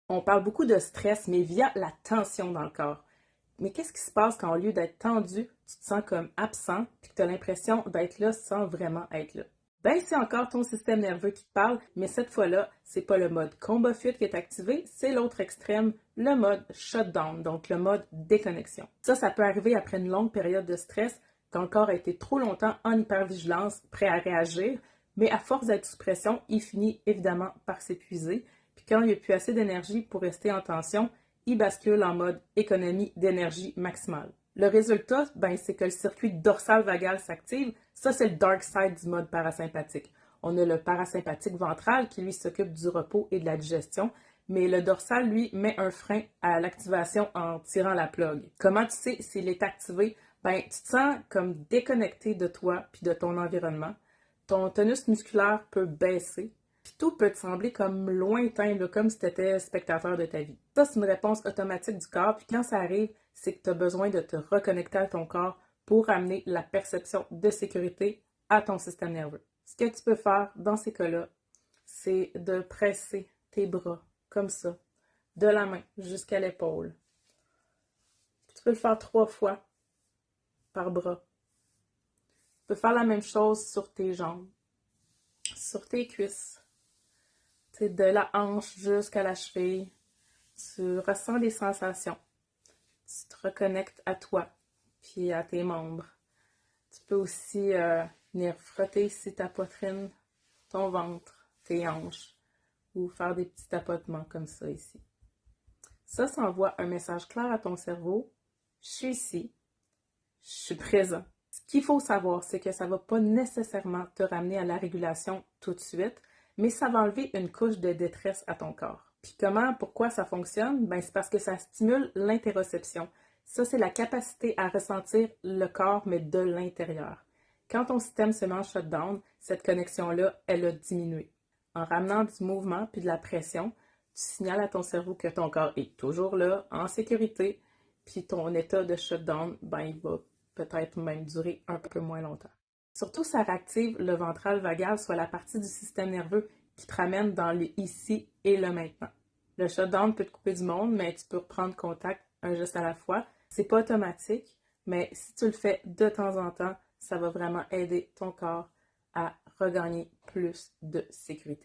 On parle beaucoup de stress, mais via la tension dans le corps. Mais qu'est-ce qui se passe quand au lieu d'être tendu, tu te sens comme absent puis que tu as l'impression d'être là sans vraiment être là? Ben, c'est encore ton système nerveux qui te parle, mais cette fois-là, c'est pas le mode combat-fuite qui est activé, c'est l'autre extrême, le mode shutdown, donc le mode déconnexion. Ça peut arriver après une longue période de stress, quand le corps a été trop longtemps en hypervigilance, prêt à réagir, mais à force d'être sous pression, il finit évidemment par s'épuiser. Puis quand il n'y a plus assez d'énergie pour rester en tension, il bascule en mode économie d'énergie maximale. Le résultat, ben, c'est que le circuit dorsal vagal s'active. Ça, c'est le dark side du mode parasympathique. On a le parasympathique ventral qui, lui, s'occupe du repos et de la digestion, mais le dorsal, lui, met un frein à l'activation en tirant la plug. Comment tu sais s'il est activé? Ben, tu te sens comme déconnecté de toi puis de ton environnement. Ton tonus musculaire peut baisser, puis tout peut te sembler comme lointain, là, comme si tu étais spectateur de ta vie. Ça, c'est une réponse automatique du corps, puis quand ça arrive, c'est que tu as besoin de te reconnecter à ton corps pour amener la perception de sécurité à ton système nerveux. Ce que tu peux faire dans ces cas-là, c'est de presser tes bras comme ça, de la main jusqu'à l'épaule. Tu peux le faire 3 fois par bras. Tu peux faire la même chose sur tes jambes, sur tes cuisses, de la hanche jusqu'à la cheville. Tu ressens des sensations. Tu te reconnectes à toi, puis à tes membres. Tu peux aussi venir frotter ici ta poitrine, ton ventre, tes hanches, ou faire des petits tapotements comme ça ici. Ça envoie un message clair à ton cerveau. Je suis ici, je suis présent. Ce qu'il faut savoir, c'est que ça ne va pas nécessairement te ramener à la régulation tout de suite, mais ça va enlever une couche de détresse à ton corps. Puis pourquoi ça fonctionne? Ben, c'est parce que ça stimule l'interoception. Ça, c'est la capacité à ressentir le corps, mais de l'intérieur. Quand ton système se met en shutdown, cette connexion-là, elle a diminué. En ramenant du mouvement puis de la pression, tu signales à ton cerveau que ton corps est toujours là, en sécurité, puis ton état de shutdown, ben, il va peut-être même durer un peu moins longtemps. Surtout, ça réactive le ventral vagal, soit la partie du système nerveux qui te ramène dans le ici et le maintenant. Le shutdown peut te couper du monde, mais tu peux reprendre contact un geste à la fois. C'est pas automatique, mais si tu le fais de temps en temps, ça va vraiment aider ton corps à regagner plus de sécurité.